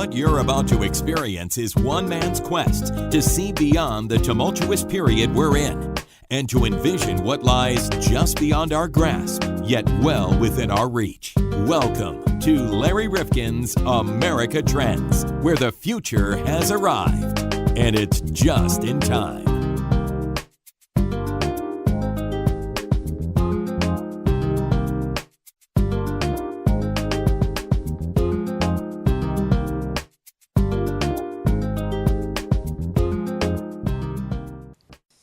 What you're about to experience is one man's quest to see beyond the tumultuous period we're in and to envision what lies just beyond our grasp, yet well within our reach. Welcome to Larry Rifkin's America Trends, where the future has arrived, and it's just in time.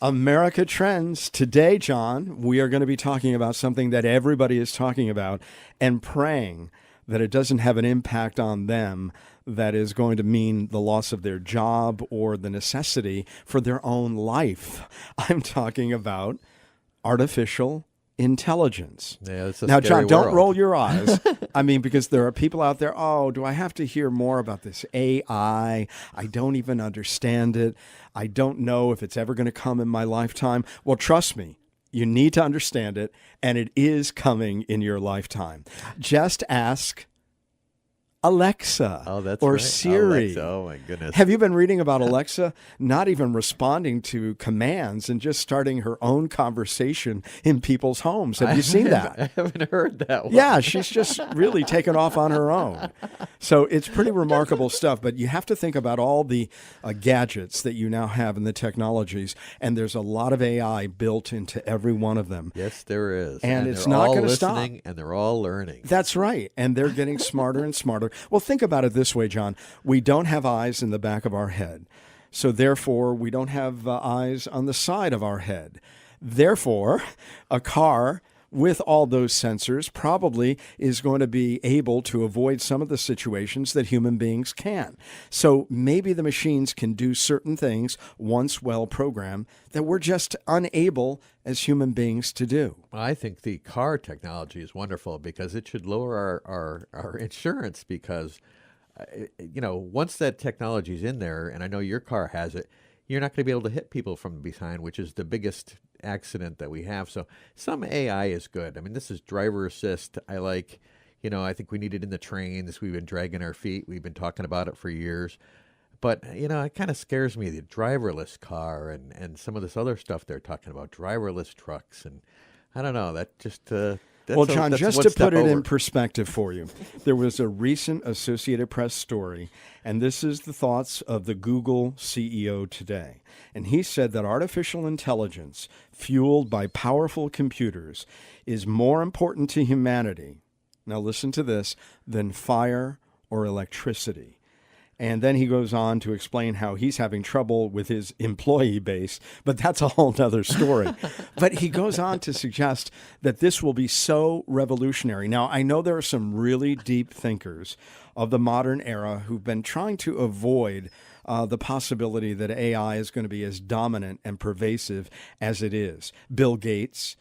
America Trends. Today, John, we are going to be talking about something that everybody is talking about and praying that it doesn't have an impact on them that is going to mean the loss of their job or the necessity for their own life. I'm talking about artificial intelligence. Yeah, it's a now, scary John, don't world. roll your eyes. I mean, because there are people out there, oh, do I have to hear more about this AI? I don't even understand it. I don't know if it's ever going to come in my lifetime. Well, trust me, you need to understand it, and it is coming in your lifetime. Just ask Alexa or right. Siri. Alexa, oh my goodness. Have you been reading about Alexa not even responding to commands and just starting her own conversation in people's homes? Have you seen that? I haven't heard that one. Yeah, she's just really taken off on her own. So it's pretty remarkable stuff, but you have to think about all the gadgets that you now have in the technologies, and there's a lot of AI built into every one of them. Yes, there is. And it's they're not all going to stop. listening, and they're all learning. That's right. And they're getting smarter and smarter. Well, think about it this way, John. We don't have eyes in the back of our head. So therefore, we don't have eyes on the side of our head. Therefore, a car with all those sensors probably is going to be able to avoid some of the situations that human beings can. So maybe the machines can do certain things once well programmed that we're just unable as human beings to do. Well, I think the car technology is wonderful because it should lower our insurance because, once that technology is in there, and I know your car has it, you're not going to be able to hit people from behind, which is the biggest accident that we have. So some AI is good. I mean, this is driver assist. I like, I think we need it in the trains. We've been dragging our feet. We've been talking about it for years. But, it kind of scares me, the driverless car and some of this other stuff they're talking about, driverless trucks. And I don't know, that just... Well, John, that's just one to step put it in over. perspective for you, there was a recent Associated Press story, and this is the thoughts of the Google CEO today. And he said that artificial intelligence, fueled by powerful computers, is more important to humanity, now listen to this, than fire or electricity. And then he goes on to explain how he's having trouble with his employee base, but that's a whole other story. But he goes on to suggest that this will be so revolutionary. Now, I know there are some really deep thinkers of the modern era who've been trying to avoid the possibility that AI is going to be as dominant and pervasive as it is. Bill Gates,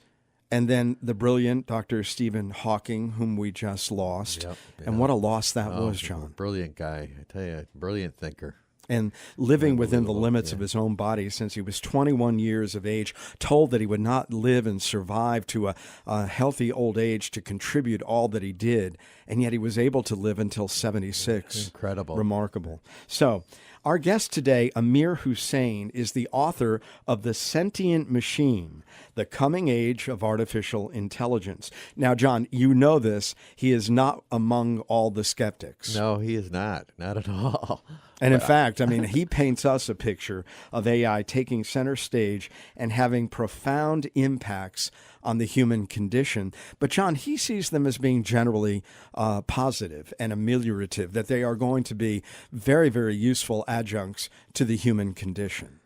and then the brilliant Dr. Stephen Hawking, whom we just lost. Yep. And what a loss that was, John. Brilliant guy. I tell you, brilliant thinker. And living within the limits yeah. of his own body since he was 21 years of age, told that he would not live and survive to a healthy old age to contribute all that he did. And yet he was able to live until 76. Incredible. Remarkable. So our guest today, Amir Husain, is the author of The Sentient Machine, The Coming Age of Artificial Intelligence. Now, John, you know this. He is not among all the skeptics. No, he is not. Not at all. And in fact, I mean, he paints us a picture of AI taking center stage and having profound impacts on the human condition. But John, he sees them as being generally positive and ameliorative, that they are going to be very, very useful adjuncts to the human condition.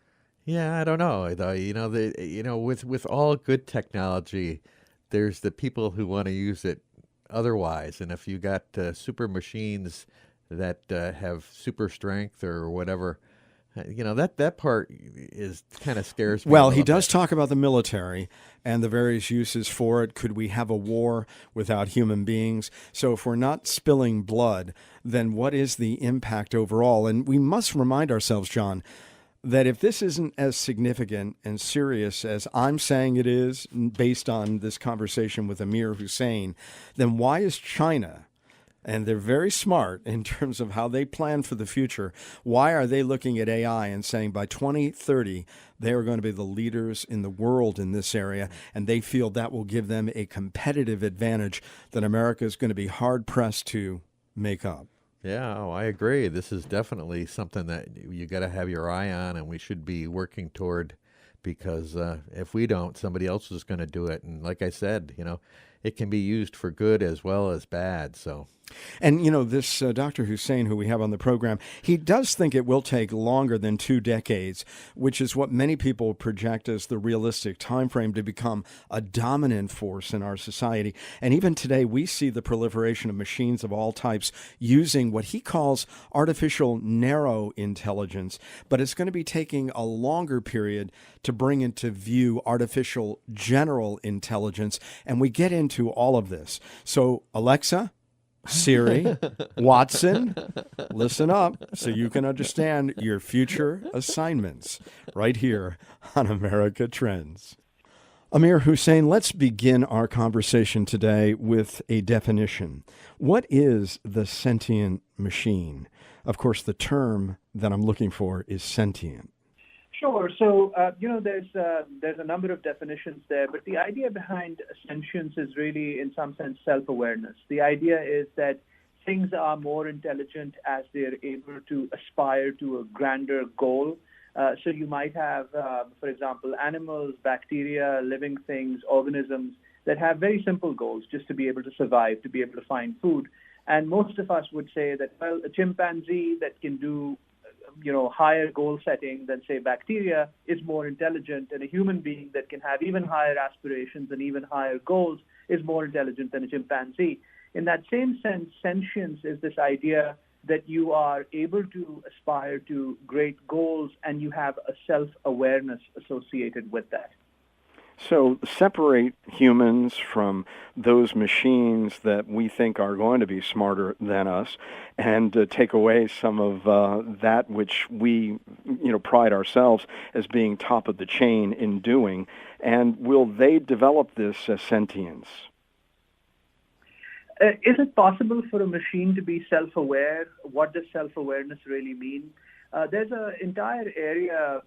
Yeah, I don't know. Though, with all good technology, there's the people who want to use it otherwise. And if you got super machines that have super strength or whatever, that part is kind of scares me. Well, he does talk about the military and the various uses for it. Could we have a war without human beings? So if we're not spilling blood, then what is the impact overall? And we must remind ourselves, John, that if this isn't as significant and serious as I'm saying it is, based on this conversation with Amir Husain, then why is China And they're very smart in terms of how they plan for the future. Why are they looking at AI and saying by 2030, they are going to be the leaders in the world in this area, and they feel that will give them a competitive advantage that America is going to be hard-pressed to make up? Yeah, oh, I agree. This is definitely something that you got to have your eye on, and we should be working toward, because if we don't, somebody else is going to do it. And like I said, it can be used for good as well as bad. So. And, this Dr. Husain, who we have on the program, he does think it will take longer than 2 decades, which is what many people project as the realistic time frame to become a dominant force in our society. And even today, we see the proliferation of machines of all types using what he calls artificial narrow intelligence. But it's going to be taking a longer period to bring into view artificial general intelligence. And we get into all of this. So, Alexa, Siri, Watson, listen up so you can understand your future assignments right here on America Trends. Amir Husain, let's begin our conversation today with a definition. What is the sentient machine? Of course, the term that I'm looking for is sentient. Sure. So, there's a number of definitions there, but the idea behind sentience is really, in some sense, self-awareness. The idea is that things are more intelligent as they're able to aspire to a grander goal. So you might have, for example, animals, bacteria, living things, organisms that have very simple goals, just to be able to survive, to be able to find food. And most of us would say that, well, a chimpanzee that can do higher goal setting than, say, bacteria is more intelligent, and a human being that can have even higher aspirations and even higher goals is more intelligent than a chimpanzee. In that same sense, sentience is this idea that you are able to aspire to great goals and you have a self-awareness associated with that. So separate humans from those machines that we think are going to be smarter than us, and take away some of that which we, pride ourselves as being top of the chain in doing. And will they develop this sentience? Is it possible for a machine to be self-aware? What does self-awareness really mean? There's an entire area.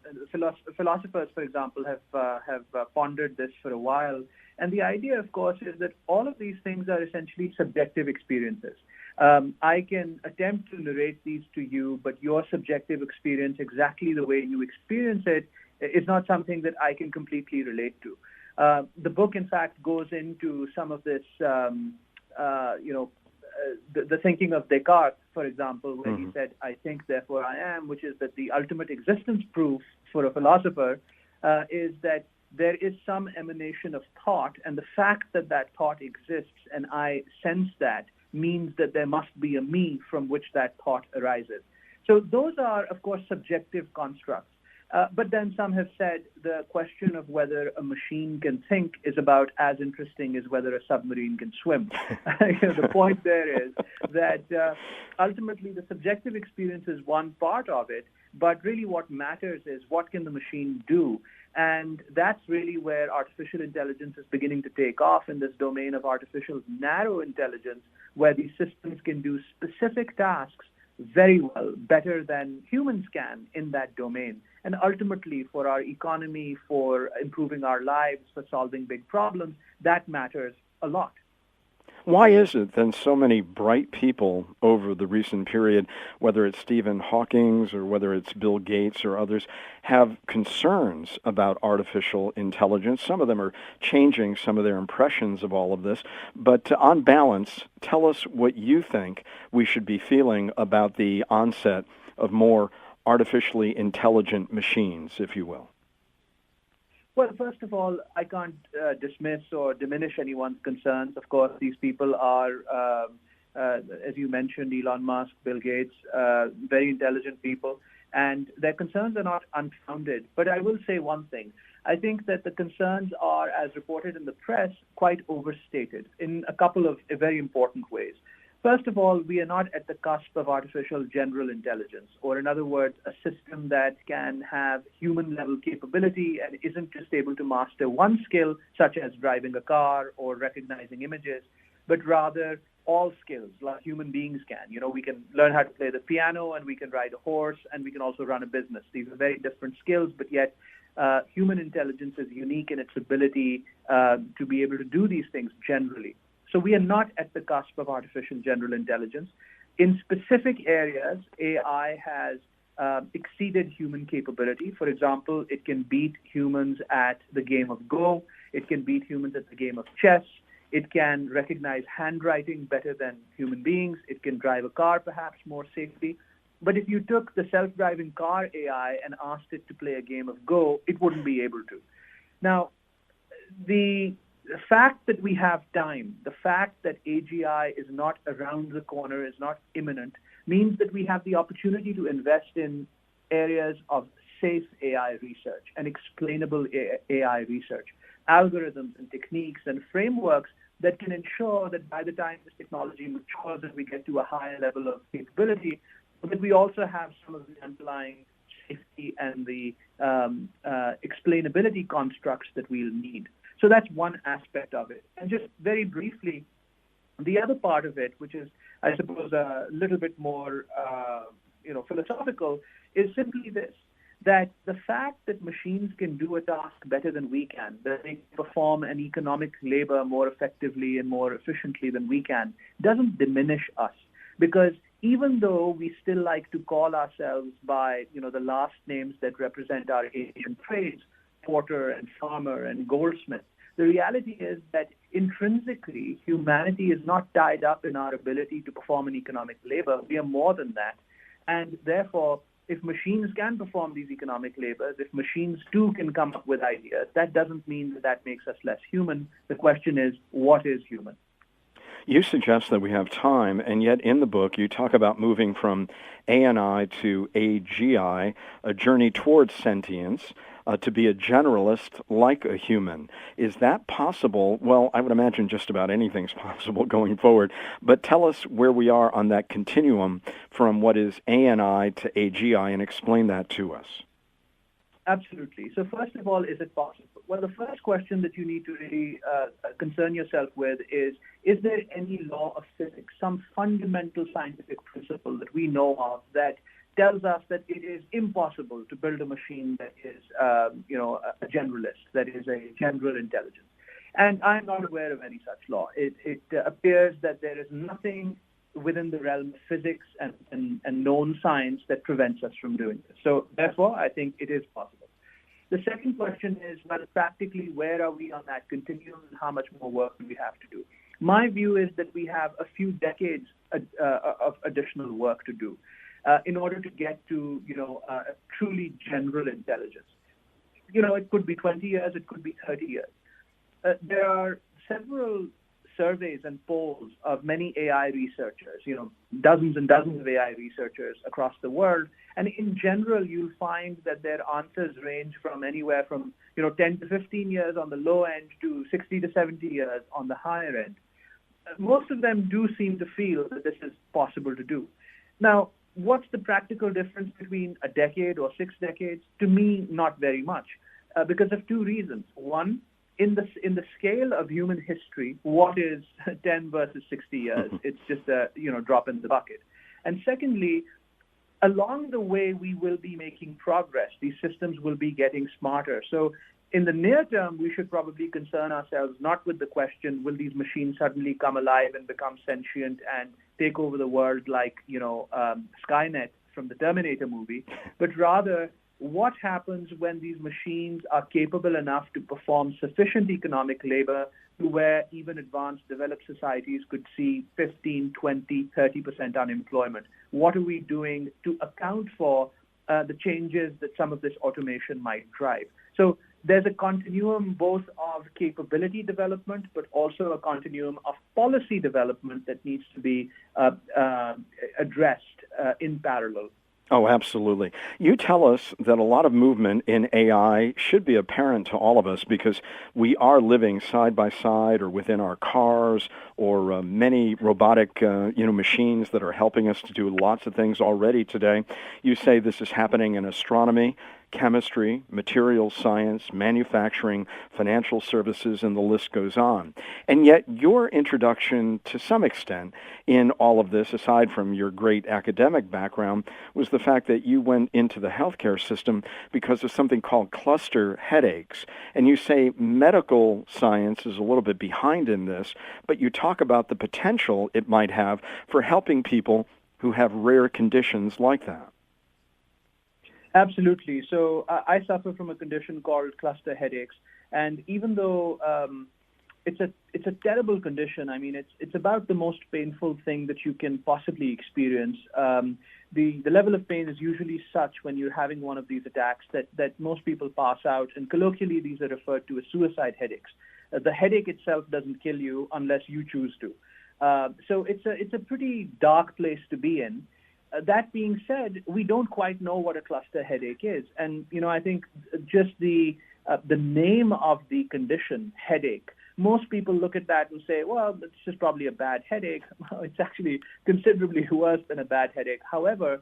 Philosophers, for example, have pondered this for a while. And the idea, of course, is that all of these things are essentially subjective experiences. I can attempt to narrate these to you, but your subjective experience, exactly the way you experience it, is not something that I can completely relate to. The book, in fact, goes into some of this, the thinking of Descartes, for example, where he said, I think, therefore I am, which is that the ultimate existence proof for a philosopher is that there is some emanation of thought, and the fact that that thought exists and I sense that means that there must be a me from which that thought arises. So those are, of course, subjective constructs. But then some have said the question of whether a machine can think is about as interesting as whether a submarine can swim. The point there is that ultimately the subjective experience is one part of it, but really what matters is what can the machine do? And that's really where artificial intelligence is beginning to take off in this domain of artificial narrow intelligence, where these systems can do specific tasks very well, better than humans can in that domain. And ultimately, for our economy, for improving our lives, for solving big problems, that matters a lot. Why is it then so many bright people over the recent period, whether it's Stephen Hawking or whether it's Bill Gates or others, have concerns about artificial intelligence? Some of them are changing some of their impressions of all of this. But on balance, tell us what you think we should be feeling about the onset of more artificially intelligent machines, if you will. Well, first of all, I can't dismiss or diminish anyone's concerns. Of course, these people are, as you mentioned, Elon Musk, Bill Gates, very intelligent people, and their concerns are not unfounded. But I will say one thing. I think that the concerns are, as reported in the press, quite overstated in a couple of very important ways. First of all, we are not at the cusp of artificial general intelligence, or in other words, a system that can have human-level capability and isn't just able to master one skill, such as driving a car or recognizing images, but rather all skills like human beings can. We can learn how to play the piano, and we can ride a horse, and we can also run a business. These are very different skills, but yet human intelligence is unique in its ability to be able to do these things generally. So we are not at the cusp of artificial general intelligence. In specific areas, AI has exceeded human capability. For example, it can beat humans at the game of Go. It can beat humans at the game of chess. It can recognize handwriting better than human beings. It can drive a car perhaps more safely. But if you took the self-driving car AI and asked it to play a game of Go, it wouldn't be able to. Now, the fact that we have time, the fact that AGI is not around the corner, is not imminent, means that we have the opportunity to invest in areas of safe AI research and explainable AI research, algorithms and techniques and frameworks that can ensure that by the time this technology matures and we get to a higher level of capability, that we also have some of the underlying safety and the explainability constructs that we'll need. So that's one aspect of it. And just very briefly, the other part of it, which is, I suppose, a little bit more philosophical, is simply this, that the fact that machines can do a task better than we can, that they perform an economic labor more effectively and more efficiently than we can, doesn't diminish us. Because even though we still like to call ourselves by, the last names that represent our ancient trades, porter and farmer and goldsmith, the reality is that intrinsically, humanity is not tied up in our ability to perform an economic labor. We are more than that. And therefore, if machines can perform these economic labors, if machines too can come up with ideas, that doesn't mean that that makes us less human. The question is, what is human? You suggest that we have time, and yet in the book you talk about moving from ANI to AGI, a journey towards sentience, to be a generalist like a human. Is that possible? Well, I would imagine just about anything's possible going forward, but tell us where we are on that continuum from what is ANI to AGI and explain that to us. Absolutely. So first of all, is it possible? Well, the first question that you need to really concern yourself with is there any law of physics, some fundamental scientific principle that we know of that tells us that it is impossible to build a machine that is, a generalist, that is a general intelligence? And I'm not aware of any such law. It appears that there is nothing within the realm of physics and known science that prevents us from doing this. So therefore, I think it is possible. The second question is, well, practically, where are we on that continuum and how much more work do we have to do? My view is that we have a few decades of additional work to do in order to get to, a truly general intelligence. It could be 20 years, it could be 30 years. There are several surveys and polls of many AI researchers, dozens and dozens of AI researchers across the world. And in general, you'll find that their answers range from anywhere from, 10 to 15 years on the low end to 60 to 70 years on the higher end. Most of them do seem to feel that this is possible to do. Now, what's the practical difference between a decade or 6 decades? To me, not very much, because of two reasons. One, in the scale of human history, what is 10 versus 60 years? It's just a drop in the bucket. And secondly, along the way, we will be making progress. These systems will be getting smarter. So in the near term, we should probably concern ourselves not with the question, will these machines suddenly come alive and become sentient and take over the world like, Skynet from the Terminator movie, but rather, what happens when these machines are capable enough to perform sufficient economic labor to where even advanced developed societies could see 15, 20, 30% unemployment? What are we doing to account for the changes that some of this automation might drive? So there's a continuum both of capability development, but also a continuum of policy development that needs to be addressed in parallel. Oh, absolutely. You tell us that a lot of movement in AI should be apparent to all of us because we are living side by side or within our cars or many robotic machines that are helping us to do lots of things already today. You say this is happening in astronomy. chemistry, materials science, manufacturing, financial services, and the list goes on. And yet your introduction, to some extent, in all of this, aside from your great academic background, was the fact that you went into the healthcare system because of something called cluster headaches. And you say medical science is a little bit behind in this, but you talk about the potential it might have for helping people who have rare conditions like that. Absolutely. So I suffer from a condition called cluster headaches, and even though it's a terrible condition, I mean it's about the most painful thing that you can possibly experience. The level of pain is usually such when you're having one of these attacks that most people pass out, and colloquially these are referred to as suicide headaches. The headache itself doesn't kill you unless you choose to. So it's a pretty dark place to be in. That being said, we don't quite know what a cluster headache is, and I think just the name of the condition, headache, most people look at that and say, well, it's just probably a bad headache. Well, it's actually considerably worse than a bad headache. However,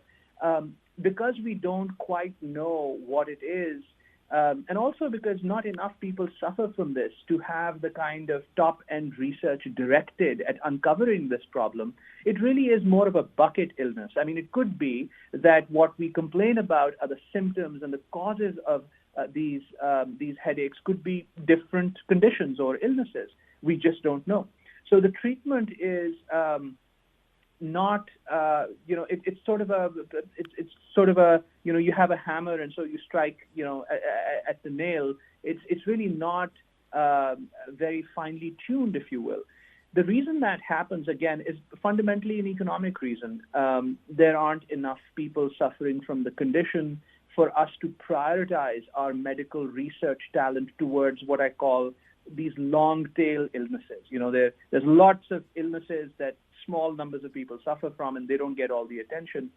because we don't quite know what it is, and also because not enough people suffer from this to have the kind of top-end research directed at uncovering this problem, it really is more of a bucket illness. I mean, it could be that what we complain about are the symptoms and the causes of these headaches could be different conditions or illnesses. We just don't know. So the treatment is not, it's sort of a, you have a hammer and so you strike, at the nail. It's really not very finely tuned, if you will. The reason that happens, again, is fundamentally an economic reason. There aren't enough people suffering from the condition for us to prioritize our medical research talent towards what I call these long-tail illnesses. There's lots of illnesses that small numbers of people suffer from, and they don't get all the attention.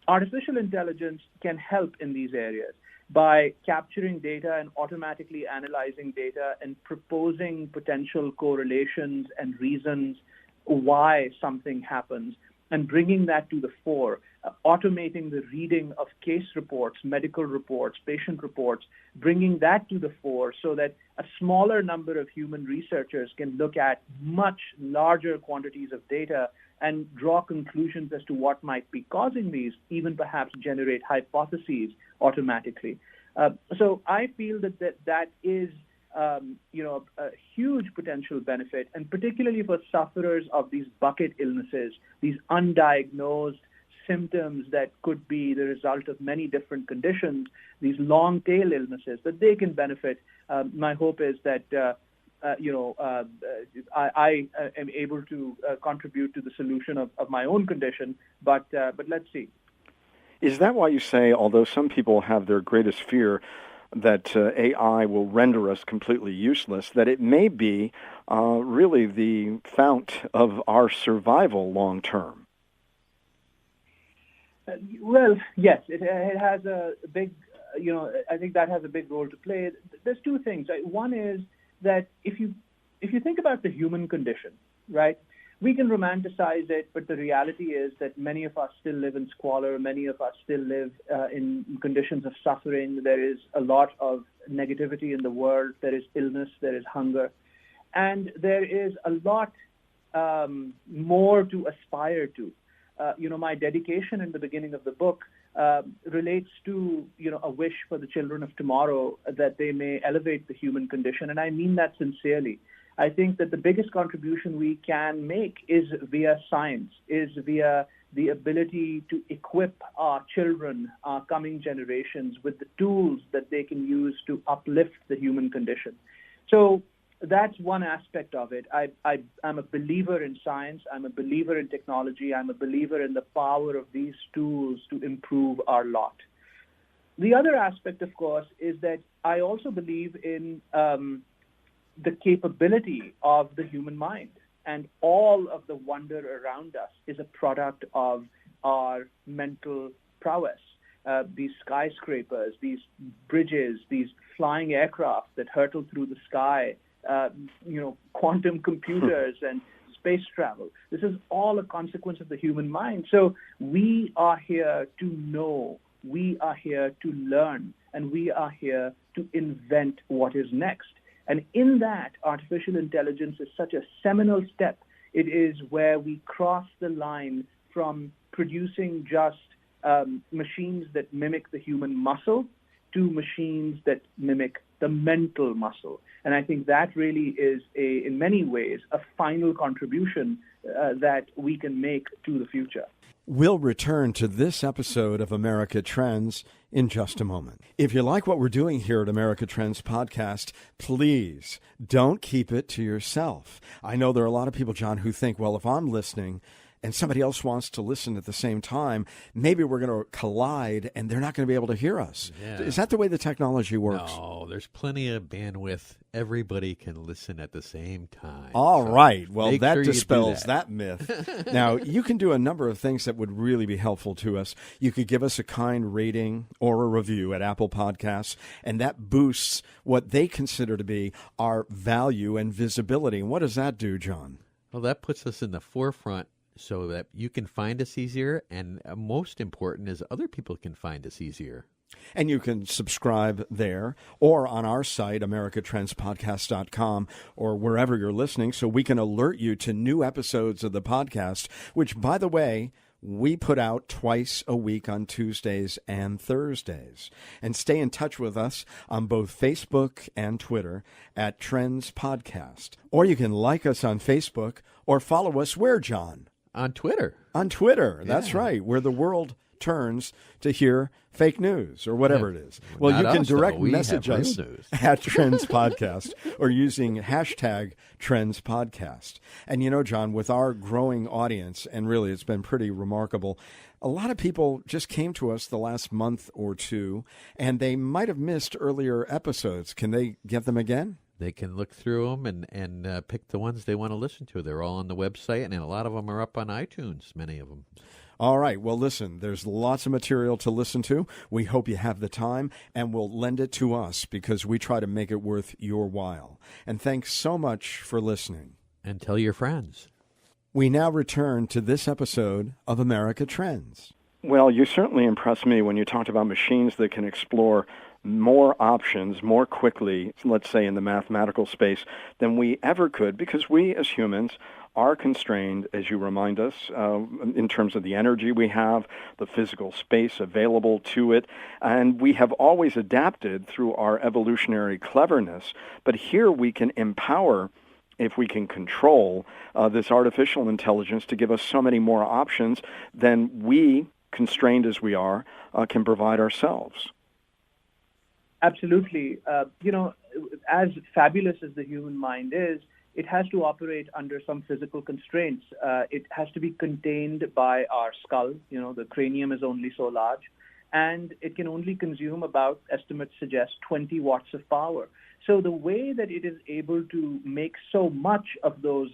Artificial intelligence can help in these areas by capturing data and automatically analyzing data and proposing potential correlations and reasons why something happens and bringing that to the fore, automating the reading of case reports, medical reports, patient reports, bringing that to the fore so that a smaller number of human researchers can look at much larger quantities of data and draw conclusions as to what might be causing these, even perhaps generate hypotheses automatically. So I feel that is a huge potential benefit, and particularly for sufferers of these bucket illnesses, these undiagnosed symptoms that could be the result of many different conditions, these long-tail illnesses, that they can benefit. My hope is that I am able to contribute to the solution of my own condition, but let's see. Is that why you say, although some people have their greatest fear that AI will render us completely useless, that it may be really the fount of our survival long term? Well, yes, it has a big, I think that has a big role to play. There's two things. One is that if you think about the human condition, right, we can romanticize it, but the reality is that many of us still live in squalor. Many of us still live in conditions of suffering. There is a lot of negativity in the world. There is illness. There is hunger. And there is a lot more to aspire to. My dedication in the beginning of the book relates to, a wish for the children of tomorrow that they may elevate the human condition. And I mean that sincerely. I think that the biggest contribution we can make is via science, is via the ability to equip our children, our coming generations, with the tools that they can use to uplift the human condition. So that's one aspect of it. I'm a believer in science. I'm a believer in technology. I'm a believer in the power of these tools to improve our lot. The other aspect, of course, is that I also believe in the capability of the human mind, and all of the wonder around us is a product of our mental prowess. These skyscrapers, these bridges, these flying aircraft that hurtle through the sky, quantum computers and space travel. This is all a consequence of the human mind. So we are here to know we are here to learn, and we are here to invent what is next. And in that, artificial intelligence is such a seminal step. It is where we cross the line from producing just machines that mimic the human muscle to machines that mimic the mental muscle. And I think that really is, in many ways, a final contribution that we can make to the future. We'll return to this episode of America Trends in just a moment. If you like what we're doing here at America Trends Podcast, please don't keep it to yourself. I know there are a lot of people, John, who think, well, if I'm listening and somebody else wants to listen at the same time, maybe we're going to collide and they're not going to be able to hear us. Yeah. Is that the way the technology works? No, there's plenty of bandwidth. Everybody can listen at the same time. All right. Well, that sure dispels that myth. Now, you can do a number of things that would really be helpful to us. You could give us a kind rating or a review at Apple Podcasts, and that boosts what they consider to be our value and visibility. And what does that do, John? Well, that puts us in the forefront so that you can find us easier, and most important is other people can find us easier. And you can subscribe there or on our site, americatrendspodcast.com, or wherever you're listening, so we can alert you to new episodes of the podcast, which, by the way, we put out twice a week on Tuesdays and Thursdays. And stay in touch with us on both Facebook and Twitter at Trends Podcast. Or you can like us on Facebook or follow us where, John? On Twitter. On Twitter, that's right, where the world turns to hear fake news or whatever it is. Well, Not you can us, direct though. We message have us real news. at Trends Podcast or using hashtag Trends Podcast. And you know, John, with our growing audience, and really it's been pretty remarkable, a lot of people just came to us the last month or two, and they might have missed earlier episodes. Can they get them again? They can look through them and pick the ones they want to listen to. They're all on the website, and a lot of them are up on iTunes, many of them. All right. Well, listen, there's lots of material to listen to. We hope you have the time, and we'll lend it to us because we try to make it worth your while. And thanks so much for listening. And tell your friends. We now return to this episode of America Trends. Well, you certainly impressed me when you talked about machines that can explore more options more quickly, let's say in the mathematical space, than we ever could, because we as humans are constrained, as you remind us, in terms of the energy we have, the physical space available to it, and we have always adapted through our evolutionary cleverness. But here we can empower, if we can control this artificial intelligence to give us so many more options than we, constrained as we are, can provide ourselves. Absolutely. As fabulous as the human mind is, it has to operate under some physical constraints. It has to be contained by our skull. The cranium is only so large, and it can only consume about, estimates suggest, 20 watts of power. So the way that it is able to make so much of those,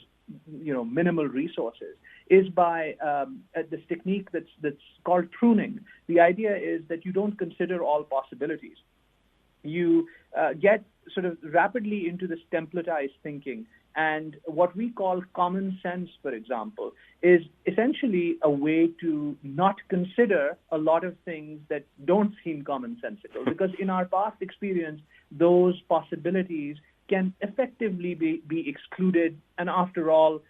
minimal resources is by this technique that's called pruning. The idea is that you don't consider all possibilities. You get sort of rapidly into this templatized thinking. And what we call common sense, for example, is essentially a way to not consider a lot of things that don't seem commonsensical. Because in our past experience, those possibilities can effectively be excluded. And after all,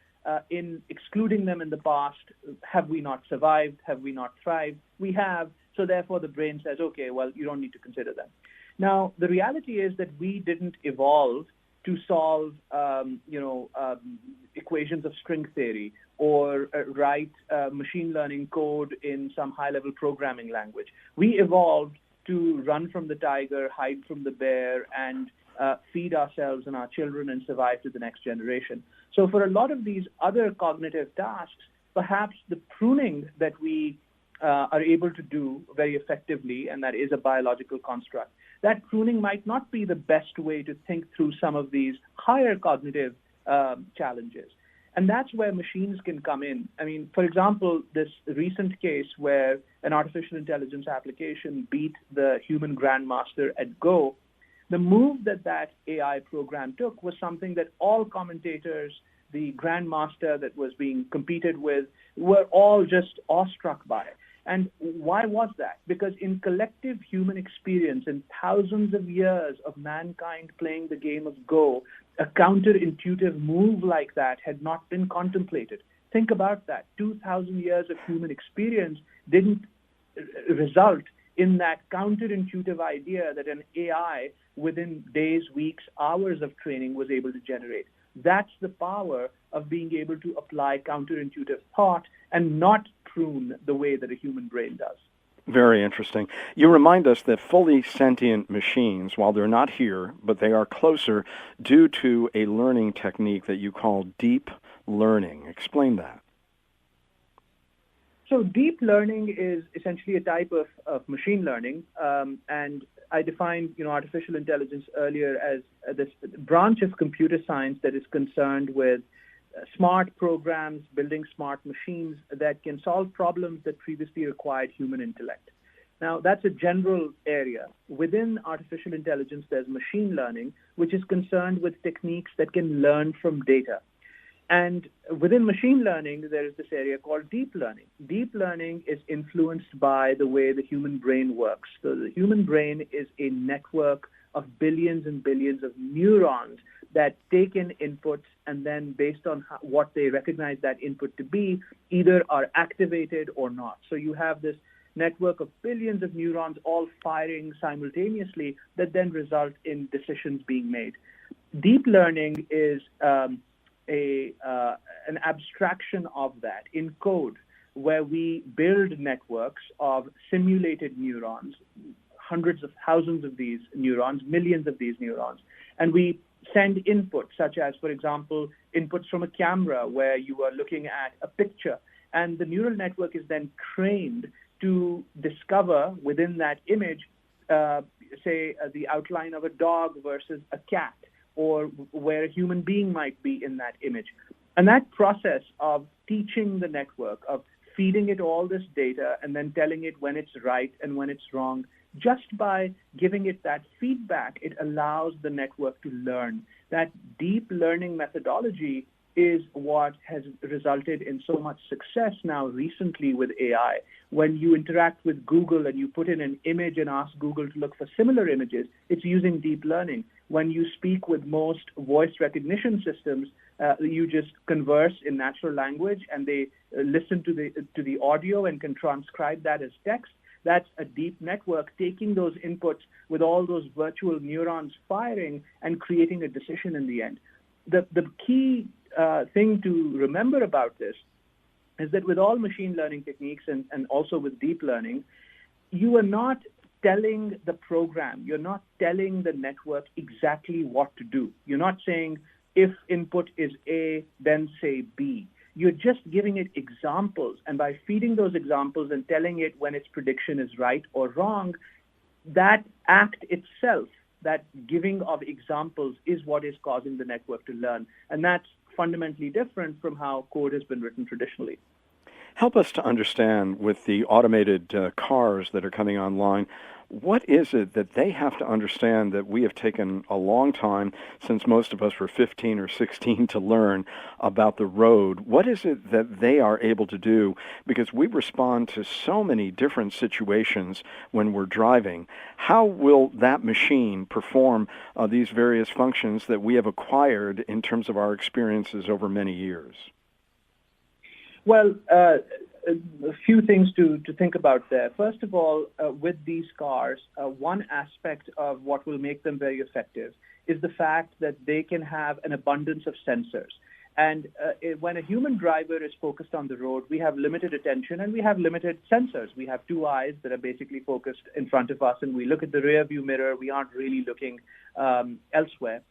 in excluding them in the past, have we not survived? Have we not thrived? We have. So therefore, the brain says, okay, well, you don't need to consider them. Now, the reality is that we didn't evolve to solve, equations of string theory or write machine learning code in some high-level programming language. We evolved to run from the tiger, hide from the bear, and feed ourselves and our children and survive to the next generation. So for a lot of these other cognitive tasks, perhaps the pruning that we are able to do very effectively, and that is a biological construct, that pruning might not be the best way to think through some of these higher cognitive challenges. And that's where machines can come in. I mean, for example, this recent case where an artificial intelligence application beat the human grandmaster at Go, the move that AI program took was something that all commentators, the grandmaster that was being competed with, were all just awestruck by. And why was that? Because in collective human experience, in thousands of years of mankind playing the game of Go, a counterintuitive move like that had not been contemplated. Think about that. 2,000 years of human experience didn't result in that counterintuitive idea that an AI within days, weeks, hours of training was able to generate. That's the power of being able to apply counterintuitive thought and not prune the way that a human brain does. Very interesting. You remind us that fully sentient machines, while they're not here, but they are closer due to a learning technique that you call deep learning. Explain that. So deep learning is essentially a type of machine learning, and I defined artificial intelligence earlier as this branch of computer science that is concerned with smart programs, building smart machines that can solve problems that previously required human intellect. Now, that's a general area. Within artificial intelligence, there's machine learning, which is concerned with techniques that can learn from data. And within machine learning, there is this area called deep learning. Deep learning is influenced by the way the human brain works. So the human brain is a network of billions and billions of neurons that take in inputs and then based on what they recognize that input to be, either are activated or not. So you have this network of billions of neurons all firing simultaneously that then result in decisions being made. Deep learning is an abstraction of that in code, where we build networks of simulated neurons, hundreds of thousands of these neurons, millions of these neurons, and we send inputs such as, for example, inputs from a camera where you are looking at a picture, and the neural network is then trained to discover within that image, the outline of a dog versus a cat, or where a human being might be in that image. And that process of teaching the network, of feeding it all this data and then telling it when it's right and when it's wrong, just by giving it that feedback, it allows the network to learn. That deep learning methodology is what has resulted in so much success now recently with AI. When you interact with Google and you put in an image and ask Google to look for similar images, it's using deep learning. When you speak with most voice recognition systems, you just converse in natural language and they listen to the audio and can transcribe that as text. That's a deep network taking those inputs with all those virtual neurons firing and creating a decision in the end. The key thing to remember about this is that with all machine learning techniques and also with deep learning, you are not telling the program, you're not telling the network exactly what to do. You're not saying if input is A, then say B. You're just giving it examples, and by feeding those examples and telling it when its prediction is right or wrong, that act itself, that giving of examples, is what is causing the network to learn. And that's fundamentally different from how code has been written traditionally. Help us to understand, with the automated cars that are coming online, what is it that they have to understand that we have taken a long time, since most of us were 15 or 16, to learn about the road? What is it that they are able to do? Because we respond to so many different situations when we're driving. How will that machine perform these various functions that we have acquired in terms of our experiences over many years? Well, a few things to think about there. First of all, with these cars, one aspect of what will make them very effective is the fact that they can have an abundance of sensors. And when a human driver is focused on the road, we have limited attention and we have limited sensors. We have two eyes that are basically focused in front of us, and we look at the rear view mirror. We aren't really looking elsewhere.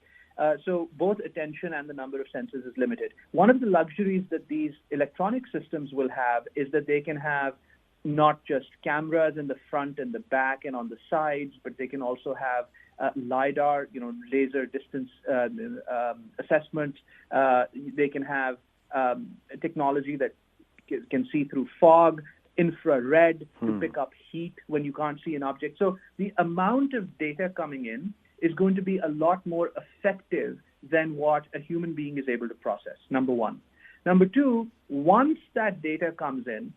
So both attention and the number of sensors is limited. One of the luxuries that these electronic systems will have is that they can have not just cameras in the front and the back and on the sides, but they can also have LiDAR, laser distance assessment. They can have technology that can see through fog, infrared to pick up heat when you can't see an object. So the amount of data coming in is going to be a lot more effective than what a human being is able to process, number one. Number two, once that data comes in,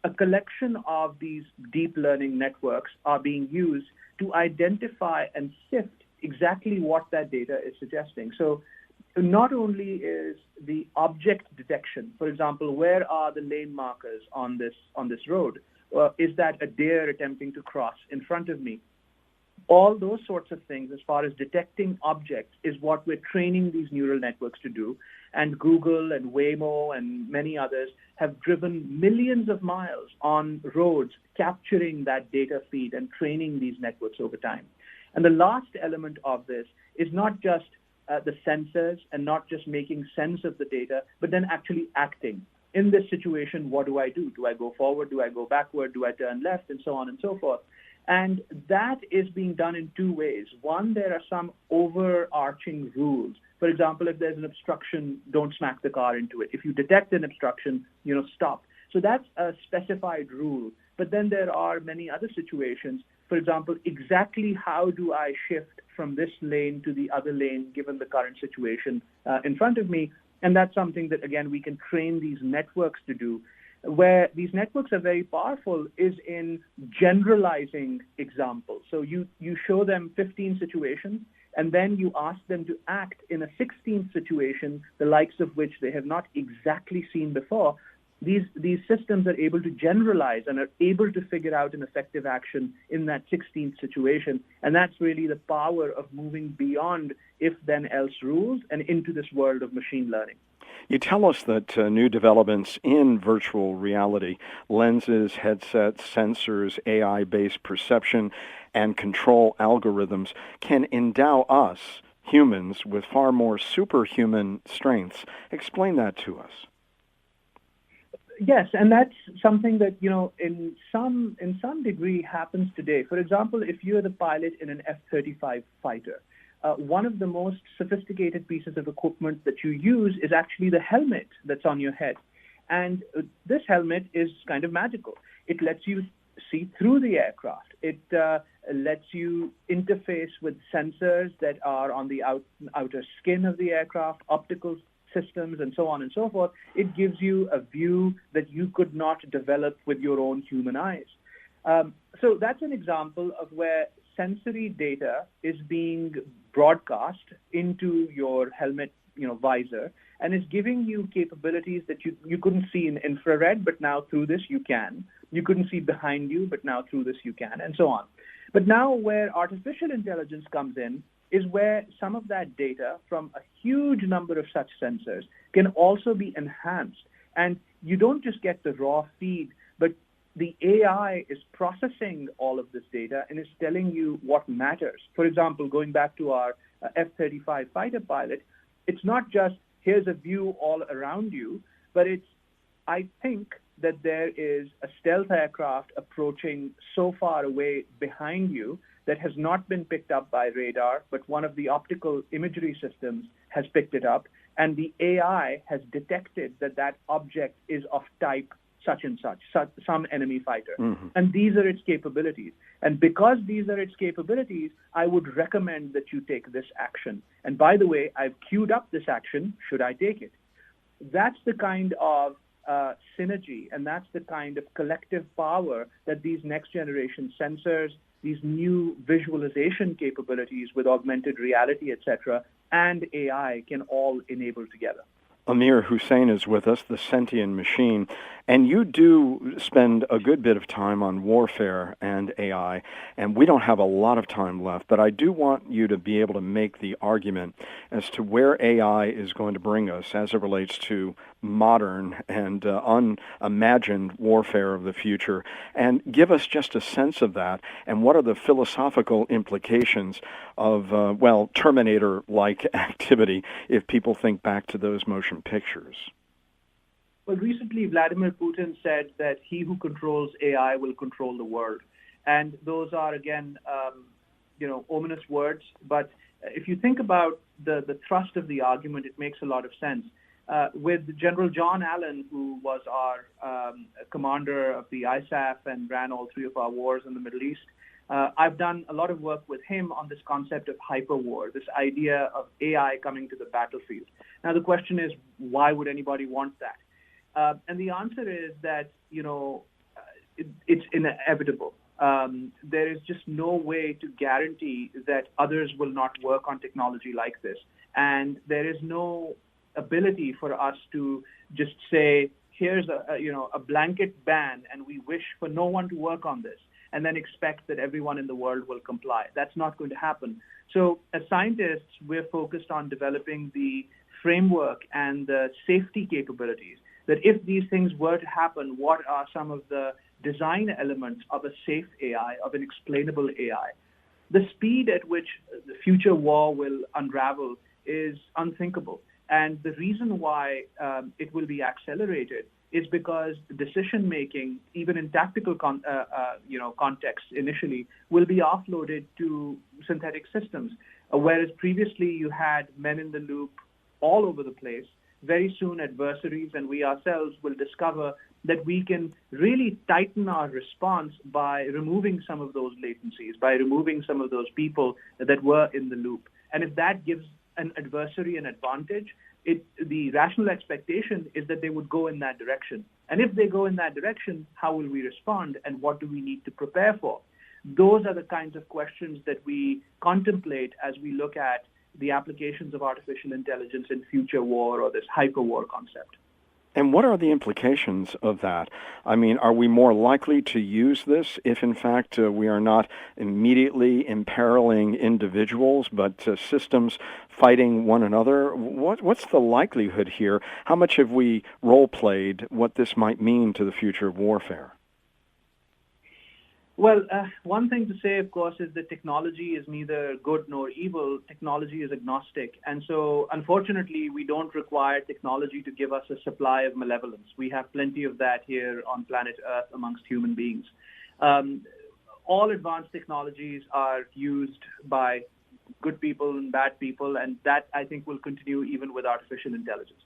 a collection of these deep learning networks are being used to identify and sift exactly what that data is suggesting. So not only is the object detection, for example, where are the lane markers on this road? Is that a deer attempting to cross in front of me? All those sorts of things as far as detecting objects is what we're training these neural networks to do. And Google and Waymo and many others have driven millions of miles on roads capturing that data feed and training these networks over time. And the last element of this is not just the sensors and not just making sense of the data, but then actually acting. In this situation, what do I do? Do I go forward? Do I go backward? Do I turn left? And so on and so forth. And that is being done in two ways. One, there are some overarching rules. For example, if there's an obstruction, don't smack the car into it. If you detect an obstruction, stop. So that's a specified rule. But then there are many other situations. For example, exactly how do I shift from this lane to the other lane given the current situation in front of me? And that's something that, again, we can train these networks to do. Where these networks are very powerful is in generalizing examples. So you show them 15 situations, and then you ask them to act in a 16th situation, the likes of which they have not exactly seen before. These systems are able to generalize and are able to figure out an effective action in that 16th situation. And that's really the power of moving beyond if-then-else rules and into this world of machine learning. You tell us that new developments in virtual reality, lenses, headsets, sensors, AI-based perception, and control algorithms can endow us, humans, with far more superhuman strengths. Explain that to us. Yes, and that's something that, in some degree happens today. For example, if you're the pilot in an F-35 fighter, one of the most sophisticated pieces of equipment that you use is actually the helmet that's on your head. And this helmet is kind of magical. It lets you see through the aircraft. It lets you interface with sensors that are on the outer skin of the aircraft, optical systems, and so on and so forth. It gives you a view that you could not develop with your own human eyes. So that's an example of where sensory data is being broadcast into your helmet, visor, and is giving you capabilities that you couldn't see in infrared, but now through this you can. You couldn't see behind you, but now through this you can, and so on. But now where artificial intelligence comes in is where some of that data from a huge number of such sensors can also be enhanced. And you don't just get the raw feed, but the AI is processing all of this data and is telling you what matters. For example, going back to our F-35 fighter pilot, it's not just here's a view all around you, but it's, I think that there is a stealth aircraft approaching so far away behind you that has not been picked up by radar, but one of the optical imagery systems has picked it up, and the AI has detected that object is of type such and such, some enemy fighter. Mm-hmm. And these are its capabilities. And because these are its capabilities, I would recommend that you take this action. And by the way, I've queued up this action, should I take it? That's the kind of synergy, and that's the kind of collective power that these next generation sensors, these new visualization capabilities with augmented reality, etc., and AI can all enable together. Amir Husain is with us, the Sentient Machine, and you do spend a good bit of time on warfare and AI, and we don't have a lot of time left, but I do want you to be able to make the argument as to where AI is going to bring us as it relates to modern and unimagined warfare of the future, and give us just a sense of that, and what are the philosophical implications of, Terminator-like activity if people think back to those motion pictures. Well, recently Vladimir Putin said that he who controls AI will control the world. And those are, again, ominous words. But if you think about the thrust of the argument, it makes a lot of sense. With General John Allen, who was our commander of the ISAF and ran all three of our wars in the Middle East, I've done a lot of work with him on this concept of hyperwar, this idea of AI coming to the battlefield. Now, the question is, why would anybody want that? And the answer is that, it's inevitable. There is just no way to guarantee that others will not work on technology like this. And there is no ability for us to just say, here's a blanket ban, and we wish for no one to work on this, and then expect that everyone in the world will comply. That's not going to happen. So as scientists, we're focused on developing the framework and the safety capabilities that if these things were to happen, what are some of the design elements of a safe AI, of an explainable AI? The speed at which the future war will unravel is unthinkable. And the reason why it will be accelerated is because decision-making, even in tactical contexts initially, will be offloaded to synthetic systems. Whereas previously you had men in the loop all over the place, very soon adversaries and we ourselves will discover that we can really tighten our response by removing some of those latencies, by removing some of those people that were in the loop. And if that gives an adversary an advantage, the rational expectation is that they would go in that direction. And if they go in that direction, how will we respond and what do we need to prepare for? Those are the kinds of questions that we contemplate as we look at the applications of artificial intelligence in future war or this hyper-war concept. And what are the implications of that? I mean, are we more likely to use this if, in fact, we are not immediately imperiling individuals, but systems fighting one another? What's the likelihood here? How much have we role-played what this might mean to the future of warfare? Well, one thing to say, of course, is that technology is neither good nor evil. Technology is agnostic. And so, unfortunately, we don't require technology to give us a supply of malevolence. We have plenty of that here on planet Earth amongst human beings. All advanced technologies are used by good people and bad people, and that, I think, will continue even with artificial intelligence.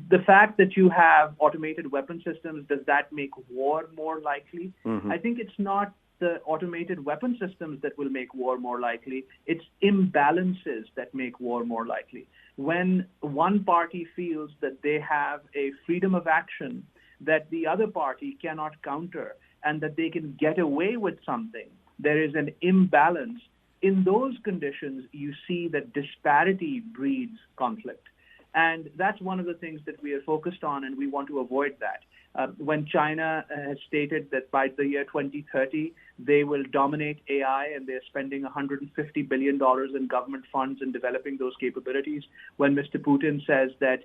The fact that you have automated weapon systems, does that make war more likely? Mm-hmm. I think it's not the automated weapon systems that will make war more likely. It's imbalances that make war more likely. When one party feels that they have a freedom of action that the other party cannot counter and that they can get away with something, there is an imbalance. In those conditions, you see that disparity breeds conflict. And that's one of the things that we are focused on, and we want to avoid that. When China has stated that by the year 2030, they will dominate AI and they're spending $150 billion in government funds in developing those capabilities, when Mr. Putin says that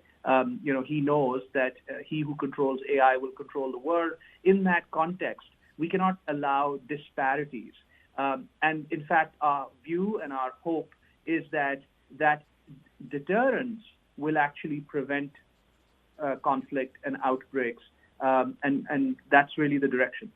he knows that he who controls AI will control the world, in that context, we cannot allow disparities. And in fact, our view and our hope is that deterrence will actually prevent conflict and outbreaks, and that's really the direction.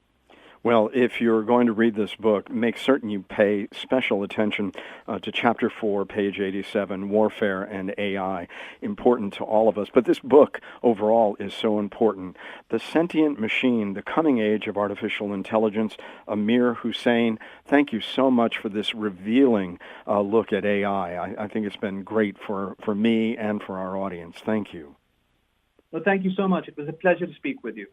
Well, if you're going to read this book, make certain you pay special attention to Chapter 4, page 87, Warfare and AI, important to all of us. But this book overall is so important. The Sentient Machine, the Coming Age of Artificial Intelligence. Amir Husain, thank you so much for this revealing look at AI. I think it's been great for me and for our audience. Thank you. Well, thank you so much. It was a pleasure to speak with you.